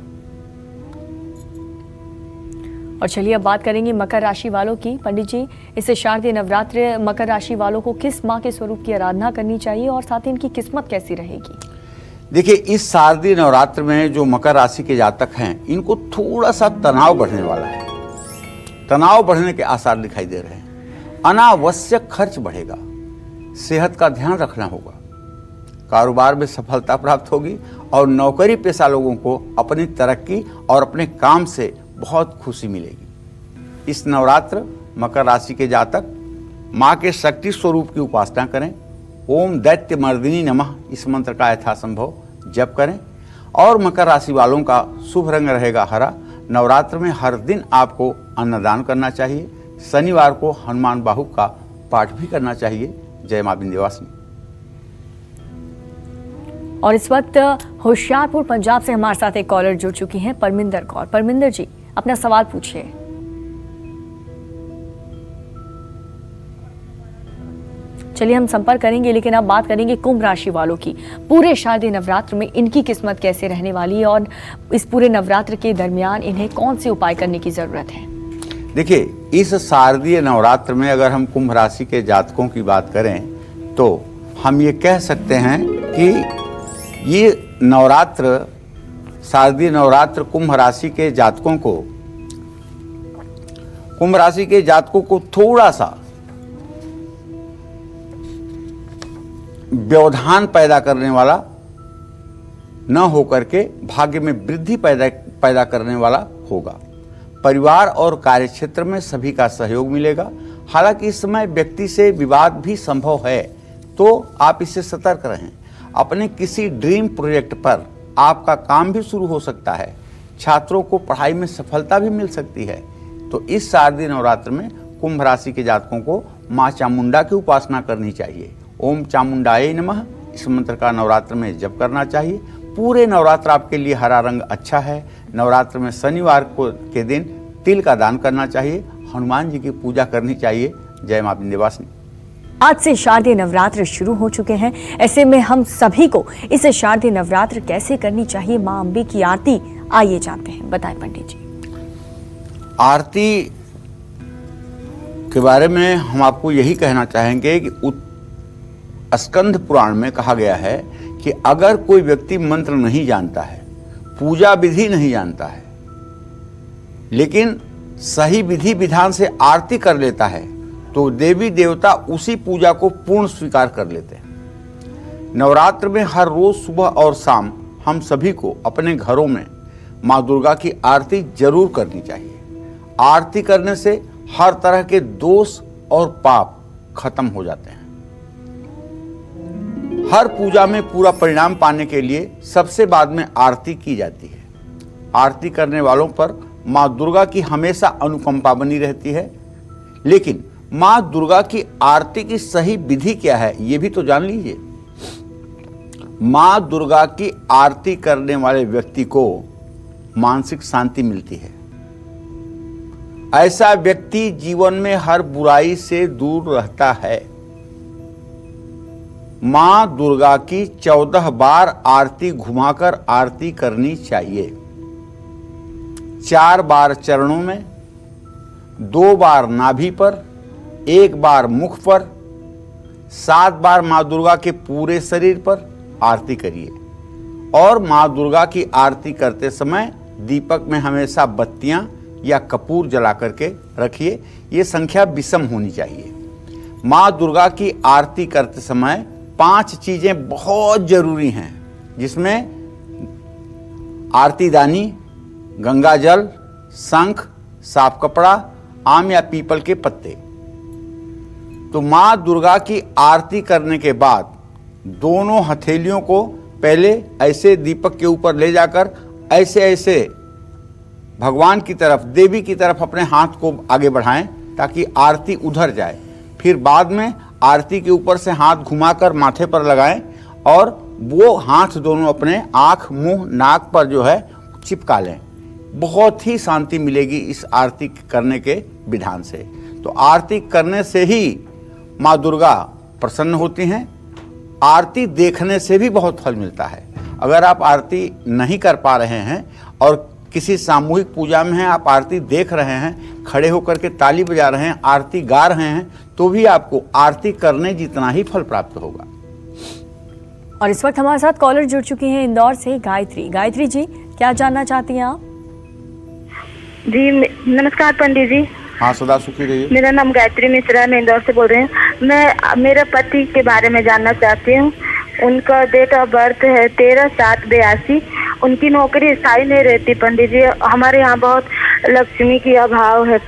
और चलिए अब बात करेंगे मकर राशि वालों की। पंडित जी, इस शारदीय नवरात्र मकर राशि वालों को किस माँ के स्वरूप की आराधना करनी चाहिए और साथ ही इनकी किस्मत कैसी रहेगी? देखिए, इस शारदीय नवरात्र में जो मकर राशि के जातक हैं इनको थोड़ा सा तनाव बढ़ने वाला है। तनाव बढ़ने के आसार दिखाई दे रहे हैं। अनावश्यक खर्च बढ़ेगा, सेहत का ध्यान रखना होगा, कारोबार में सफलता प्राप्त होगी और नौकरी पेशा लोगों को अपनी तरक्की और अपने काम से बहुत खुशी मिलेगी। इस नवरात्र मकर राशि के जातक माँ के शक्ति स्वरूप की उपासना करें। ओम दैत्य मर्दिनी नमः इस मंत्र का यथासंभव जप करें। और मकर राशि वालों का शुभ रंग रहेगा हरा। नवरात्र में हर दिन आपको अन्नदान करना चाहिए। शनिवार को हनुमान बाहु का पाठ भी करना चाहिए। जय मां विंध्यवासिनी। और इस वक्त होशियारपुर पंजाब से हमारे साथ एक कॉलर जुड़ चुकी हैं, परमिंदर कौर। परमिंदर जी, अपना सवाल पूछिए। चलिए हम संपर्क करेंगे, लेकिन अब बात करेंगे कुंभ राशि वालों की। पूरे शारदीय नवरात्र में इनकी किस्मत कैसे रहने वाली है और इस पूरे नवरात्र के दरमियान इन्हें कौन से उपाय करने की जरूरत है? देखिए, इस शारदीय नवरात्र में अगर हम कुंभ राशि के जातकों की बात करें तो हम ये कह सकते हैं कि ये नवरात्र, शारदीय नवरात्र कुंभ राशि के जातकों को थोड़ा सा व्यवधान पैदा करने वाला न होकर के भाग्य में वृद्धि पैदा करने वाला होगा। परिवार और कार्यक्षेत्र में सभी का सहयोग मिलेगा। हालांकि इस समय व्यक्ति से विवाद भी संभव है, तो आप इससे सतर्क रहें। अपने किसी ड्रीम प्रोजेक्ट पर आपका काम भी शुरू हो सकता है। छात्रों को पढ़ाई में सफलता भी मिल सकती है। तो इस शारदीय नवरात्र में कुंभ राशि के जातकों को माँ चामुंडा की उपासना करनी चाहिए। ओम चामुंडाय नमः इस मंत्र का नवरात्र में जप करना चाहिए। पूरे नवरात्र आपके लिए हरा रंग अच्छा है। नवरात्र में शनिवार के दिन तिल का दान करना चाहिए। हनुमान जी की पूजा करनी चाहिए। जय मां विंध्यवासिनी। आज से शारदीय नवरात्र शुरू हो चुके हैं। ऐसे में हम सभी को इस शारदीय नवरात्र कैसे करनी चाहिए, मां अम्बे की आरती आइए जानते हैं। बताएं पंडित जी। आरती के बारे में हम आपको यही कहना चाहेंगे कि स्कंद पुराण में कहा गया है कि अगर कोई व्यक्ति मंत्र नहीं जानता है, पूजा विधि नहीं जानता है, लेकिन सही विधि विधान से आरती कर लेता है तो देवी देवता उसी पूजा को पूर्ण स्वीकार कर लेते हैं। नवरात्र में हर रोज सुबह और शाम हम सभी को अपने घरों में माँ दुर्गा की आरती जरूर करनी चाहिए। आरती करने से हर तरह के दोष और पाप खत्म हो जाते हैं। हर पूजा में पूरा परिणाम पाने के लिए सबसे बाद में आरती की जाती है। आरती करने वालों पर माँ दुर्गा की हमेशा अनुकंपा बनी रहती है। लेकिन माँ दुर्गा की आरती की सही विधि क्या है, ये भी तो जान लीजिए। माँ दुर्गा की आरती करने वाले व्यक्ति को मानसिक शांति मिलती है। ऐसा व्यक्ति जीवन में हर बुराई से दूर रहता है। मां दुर्गा की 14 बार आरती घुमाकर आरती करनी चाहिए। 4 बार चरणों में 2 बार नाभि पर, 1 बार मुख पर, 7 बार माँ दुर्गा के पूरे शरीर पर आरती करिए। और माँ दुर्गा की आरती करते समय दीपक में हमेशा बत्तियां या कपूर जला करके रखिए। ये संख्या विषम होनी चाहिए। माँ दुर्गा की आरती करते समय 5 चीजें बहुत जरूरी हैं, जिसमें आरती दानी, गंगा जल, शंख, साफ कपड़ा, आम या पीपल के पत्ते। तो माँ दुर्गा की आरती करने के बाद दोनों हथेलियों को पहले ऐसे दीपक के ऊपर ले जाकर ऐसे ऐसे भगवान की तरफ, देवी की तरफ अपने हाथ को आगे बढ़ाएं ताकि आरती उधर जाए। फिर बाद में आरती के ऊपर से हाथ घुमाकर माथे पर लगाएं और वो हाथ दोनों अपने आँख, मुंह, नाक पर जो है चिपका लें। बहुत ही शांति मिलेगी इस आरती करने के विधान से। तो आरती करने से ही माँ दुर्गा प्रसन्न होती हैं। आरती देखने से भी बहुत फल मिलता है। अगर आप आरती नहीं कर पा रहे हैं और किसी सामूहिक पूजा में हैं, आप आरती देख रहे हैं, खड़े होकर के ताली बजा रहे हैं, आरती गा रहे हैं, तो भी आपको आरती करने जितना ही फल प्राप्त होगा। और इस वक्त हमारे साथ कॉलर जुड़ चुकी हैं इंदौर से गायत्री। गायत्री जी, क्या जानना चाहती हैं आप? जी नमस्कार पंडित जी। हाँ, सदा सुखी रहिए। मेरा नाम गायत्री मिश्रा है, मैं इंदौर से बोल रही हूँ। मैं मेरे पति के बारे में जानना चाहती हूँ। उनका डेट ऑफ बर्थ है 13/7/82। उनकी नौकरी स्थायी नहीं रहती पंडित जी। हमारे यहाँ बहुत लक्ष्मी की अभाव है।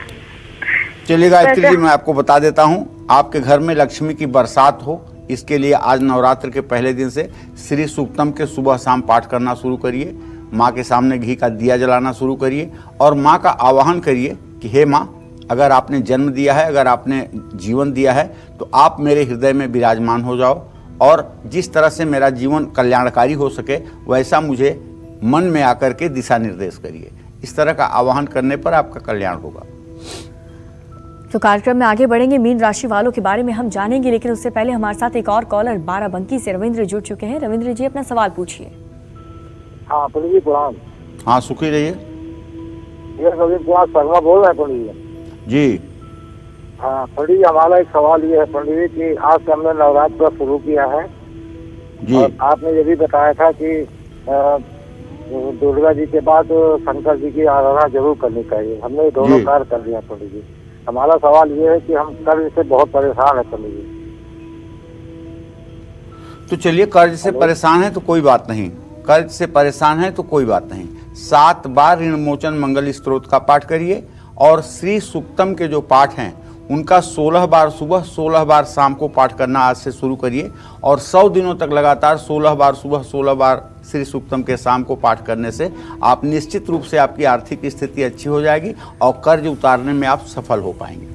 चलिए गायत्री जी, मैं आपको बता देता हूँ, आपके घर में लक्ष्मी की बरसात हो, इसके लिए आज नवरात्र के पहले दिन से श्री सूक्तम के सुबह शाम पाठ करना शुरू करिए। माँ के सामने घी का दिया जलाना शुरू करिए और माँ का आवाहन करिए कि हे माँ, अगर आपने जन्म दिया है, अगर आपने जीवन दिया है, तो आप मेरे हृदय में विराजमान हो जाओ और जिस तरह से मेरा जीवन कल्याणकारी हो सके वैसा मुझे मन में आकर के दिशा निर्देश करिए। इस तरह का आवाहन करने पर आपका कल्याण होगा। तो कार्यक्रम में आगे बढ़ेंगे, मीन राशि वालों के बारे में हम जानेंगे, लेकिन उससे पहले हमारे साथ एक और कॉलर बाराबंकी से रविंद्र जुड़ चुके हैं। रविंद्र जी, अपना सवाल पूछिए। हाँ पंडित जी प्रणाम। हाँ, सुखी रहिए। ये रविंद्र कुमार शर्मा बोल रहे हैं पंडित जी। जी हाँ पंडित जी, हमारा एक सवाल ये है पंडित जी कि आज से हमने नवरात्र शुरू किया है जी। और आपने ये भी बताया था कि दुर्गा जी के बाद शंकर जी की आराधना जरूर करनी चाहिए। हमने दोनों कार्य कर लिया पंडित जी। हमारा सवाल ये है कि हम कर्ज से बहुत परेशान है पंडित जी। तो चलिए, कर्ज से परेशान है तो कोई बात नहीं, कर्ज से परेशान है तो कोई बात नहीं। 7 बार ऋण मोचन मंगल स्तोत्र का पाठ करिए और श्री सूक्तम के जो पाठ हैं उनका 16 बार सुबह, 16 बार शाम को पाठ करना आज से शुरू करिए और 100 दिनों तक लगातार 16 बार सुबह, 16 बार श्री सूक्तम के शाम को पाठ करने से आप निश्चित रूप से आपकी आर्थिक स्थिति अच्छी हो जाएगी और कर्ज उतारने में आप सफल हो पाएंगे।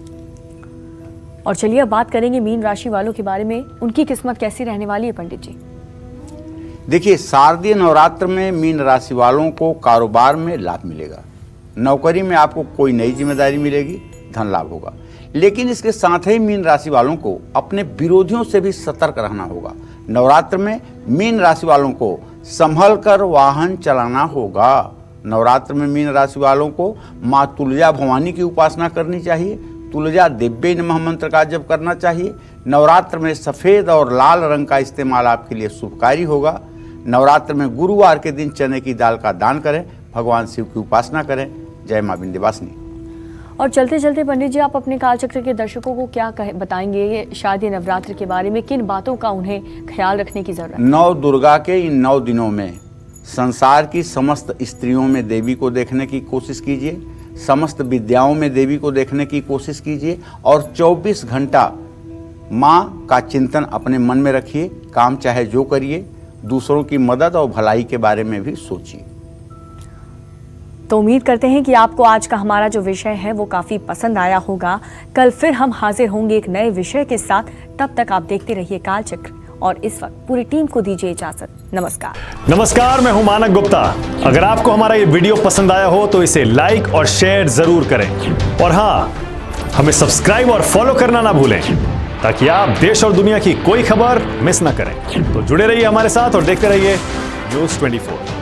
और चलिए अब बात करेंगे मीन राशि वालों के बारे में, उनकी किस्मत कैसी रहने वाली है पंडित जी? देखिए, शारदीय नवरात्र में मीन राशि वालों को कारोबार में लाभ मिलेगा, नौकरी में आपको कोई नई जिम्मेदारी मिलेगी, धन लाभ होगा। लेकिन इसके साथ ही मीन राशि वालों को अपने विरोधियों से भी सतर्क रहना होगा। नवरात्र में मीन राशि वालों को संभल कर वाहन चलाना होगा। नवरात्र में मीन राशि वालों को माँ तुलजा भवानी की उपासना करनी चाहिए। तुलजा दिव्य नमः मंत्र का जप करना चाहिए। नवरात्र में सफ़ेद और लाल रंग का इस्तेमाल आपके लिए शुभकारी होगा। नवरात्र में गुरुवार के दिन चने की दाल का दान करें, भगवान शिव की उपासना करें। जय माँ विंध्यवासिनी। और चलते चलते पंडित जी, आप अपने कालचक्र के दर्शकों को क्या बताएंगे ये शारदीय नवरात्र के बारे में? किन बातों का उन्हें ख्याल रखने की जरूरत है? 9 दुर्गा के इन 9 दिनों में संसार की समस्त स्त्रियों में देवी को देखने की कोशिश कीजिए, समस्त विद्याओं में देवी को देखने की कोशिश कीजिए और 24 घंटा माँ का चिंतन अपने मन में रखिए। काम चाहे जो करिए, दूसरों की मदद और भलाई के बारे में भी सोचिए। तो उम्मीद करते हैं कि आपको आज का हमारा जो विषय है वो काफी पसंद आया होगा। कल फिर हम हाजिर होंगे एक नए विषय के साथ। तब तक आप देखते रहिए कालचक्र और इस वक्त पूरी टीम को दीजिए इजाजत। नमस्कार। नमस्कार, मैं हूं मानक गुप्ता। अगर आपको हमारा ये वीडियो पसंद आया हो तो इसे लाइक और शेयर जरूर करें और हाँ, हमें सब्सक्राइब और फॉलो करना ना भूलें ताकि आप देश और दुनिया की कोई खबर मिस ना करें। तो जुड़े रहिए हमारे साथ और देखते रहिए न्यूज़ 24।